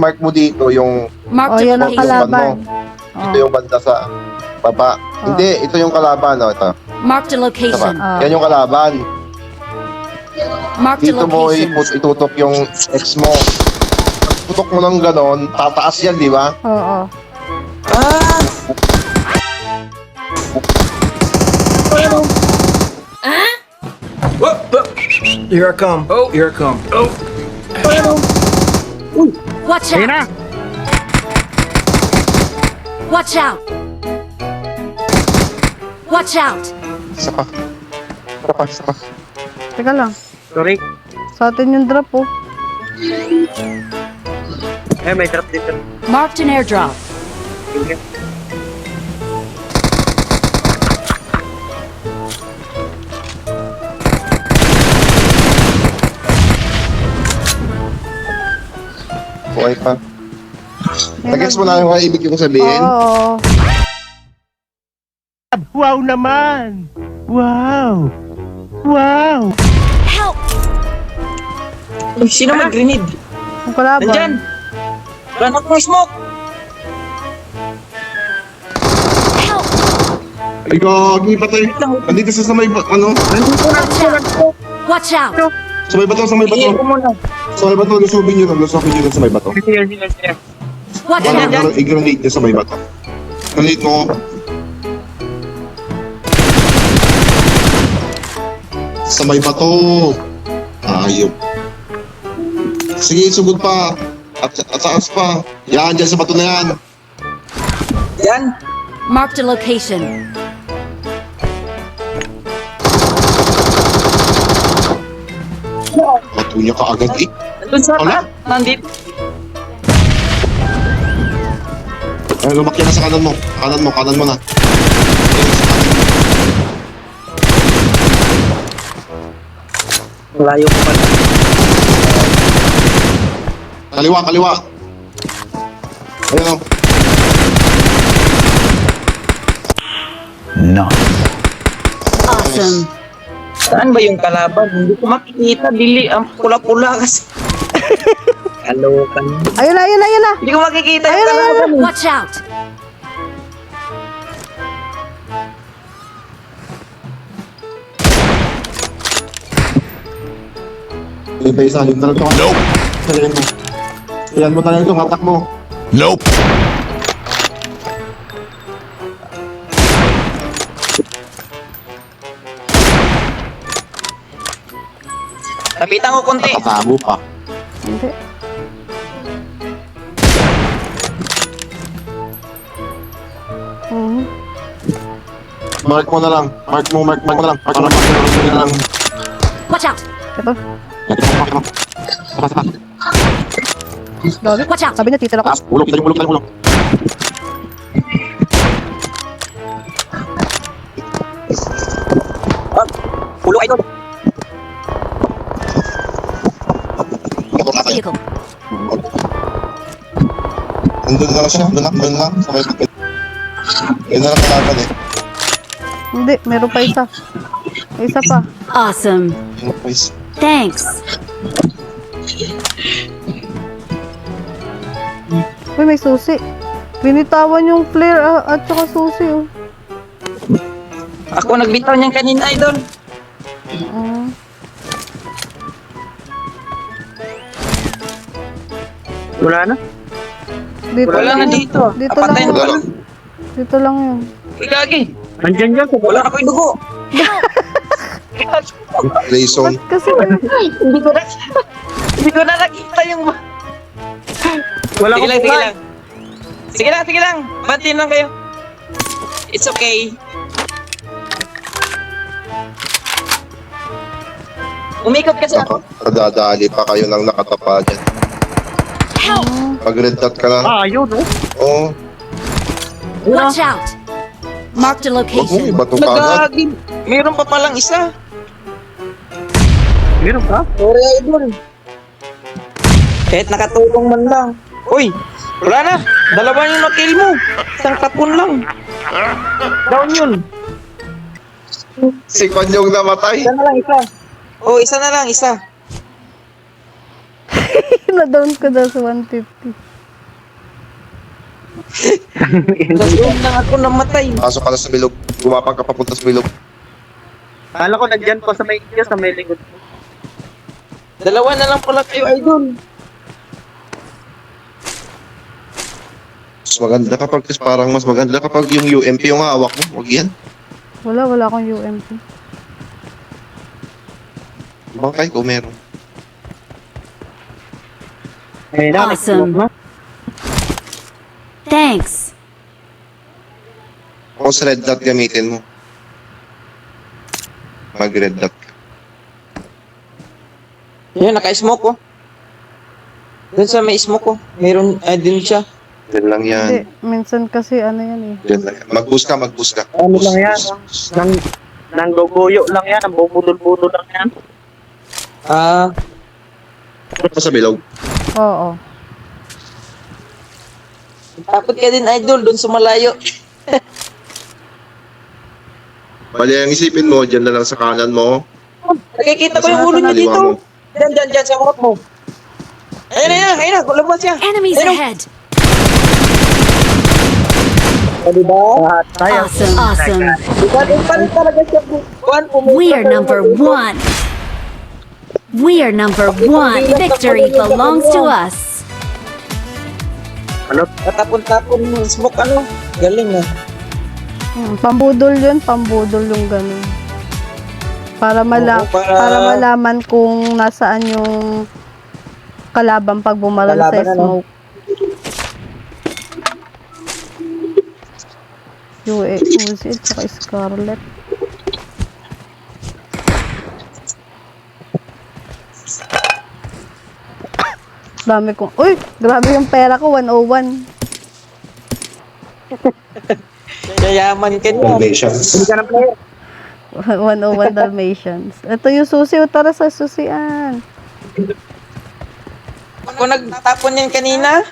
mark mo dito yung Marked Oh, a yun ang location. kalaban. ito yung banda sa baba. Hindi, ito yung kalaban, oh, ito. Marked a Ito location. ba? Yan yung kalaban. Marked a Dito mo location. itutok yung X mo. Tutok mo ng ganon, tataas yan, di ba? Oo. Ah! Here I come. Oh, here I come. Oh. Watch out! Watch out! Watch out! Isa pa. Isa pa, isa pa. Teka lang. Sorry. Sa atin yung drop, oh. Eh, may trap dito. Marked an airdrop. Buhay pa. Nag-gets mo na yung ibig kong sabihin? Oo. Wow naman! Wow! Wow! Help! Uy, sino mag-grenade? Ang kalaban. Nandyan! Ranak mo smoke! Help! Ay, gagi, patay. Nandito sa may, ano? Watch out! Watch out! Sa may bato, sa may Iyan ko bato. muna. Sa may bato, lusubin nyo lang sa may bato. Sige, sige, sige. Watch Yan, yan, yan. out! I-grenade nyo sa may bato. Grenade mo. Sa may bato. Ayop. Sige, sugod pa. At taas pa. Yan, dyan sa bato na yan. Yan. Marked a location. Bato niya ka agad eh. Nandun sa Wala. taas. Nandito. Ay, lumakya na sa kanan mo. Kanan mo na. Layo ko pala. Kaliwa. Ayun o. Awesome. Saan ba yung kalaban? Hindi ko makikita. Dili, ang pula-pula kasi. Kalokan. Ayun na. Hindi ko makikita yung Ayun, kalaban. Watch out! May pa isa. Yung talaga. Nope. Talayan mo. Yan mo talaga itong attack mo. Nope. Tapitan ko konti. Tatago pa. Hindi. Mhm. Mark mo na lang. Mark mo na lang. Mark mo na lang. Watch out! Ito. Sapa. Gagi. Watch out! Sabi niya, titira ko. Taas. Ulok. Ulok. Pulo kayo. Vehicle. Nandun na lang siya. Doon lang. Sa may kapit. Yun na lang kalaban eh. Hindi, meron pa isa. May isa pa. Awesome. Yun na, boys. Thanks. Uy, may susi. Binitawan yung flare at saka susi, oh. Ako nagbitaw niyan kanina, idol. Ah. Wala na? Dito Wala lang na yun. dito. Dito Apatay lang. na pala. Dito lang yun. Gagi. Nandyan dyan. Wala na ko yung dugo. Play zone. Ba't kasi Hindi ko na nakita yung... Wala sige lang. Sige lang. Bantin lang kayo. It's okay. Umikot kasi ako. Nadadali pa kayo ng nakatapa dyan. Help! Pag red dot ka na. yun oh. Oo. Watch out! Marked a Huwag mo location. ibato ka agad. Nagagin. Meron pa palang isa. Meron pa? Sorry, idol. Kahit nakatulong man lang. Uy, wala na. Dalawa yung na-kill mo. Isang tapon lang. Down yun. Si Konyong namatay. Isa na lang, isa. Oh, isa na lang, isa. na-down ko daw sa 150. Doon lang ako namatay. Pasok ka na sa bilog. Gumapang ka papunta sa bilog. Kala ko nandyan pa sa may likod. Dalawa na lang pala kayo, idol. Mas maganda kapag, parang mas maganda kapag yung UMP yung hawak mo. Huwag yan. Wala akong UMP. Bangkay ko meron. Eh, na, Awesome. Thanks. O sa red dot gamitin mo. Mag red dot ka. Yan, naka-smoke ko. Doon sa may smoke ko. Meron, din siya. Yan lang yan. Hindi, minsan kasi ano yan eh. Yan lang yan. Mag-boost ka, mag-boost ka. Ano Boost, lang yan? boost. Nang guguyo lang yan. Ang bubudol-budol lang yan. Ah, Pa sa bilog. Oo. takot ka din, idol, doon sa malayo. Bali ang isipin mo, dyan na lang sa kanan mo. Nakikita ko yung ulo niya Kaliwa dito. mo. Diyan, sa harap mo. Ayun na, lumabas siya. Enemies Ayun, ahead. diba? Tayo. Awesome. Diba, doon pa rin talaga siya. We are number one. We are number one. Victory belongs to us. Tatapon-tapon mo, smoke ano. Galing ah. Pambudol yun, pambudol yung ganun. Para, Oo, para malaman kung nasaan yung kalaban pag bumaril sa Kalaban, ano? smoke. Uzi at saka Scarlet. Dami kong, uy! Grabe yung pera ko, 101. Yayaman ka niya. Foundations. 101 Dalmatians. Ito yung susi, o tara sa susian. Ako nagtapon yan kanina.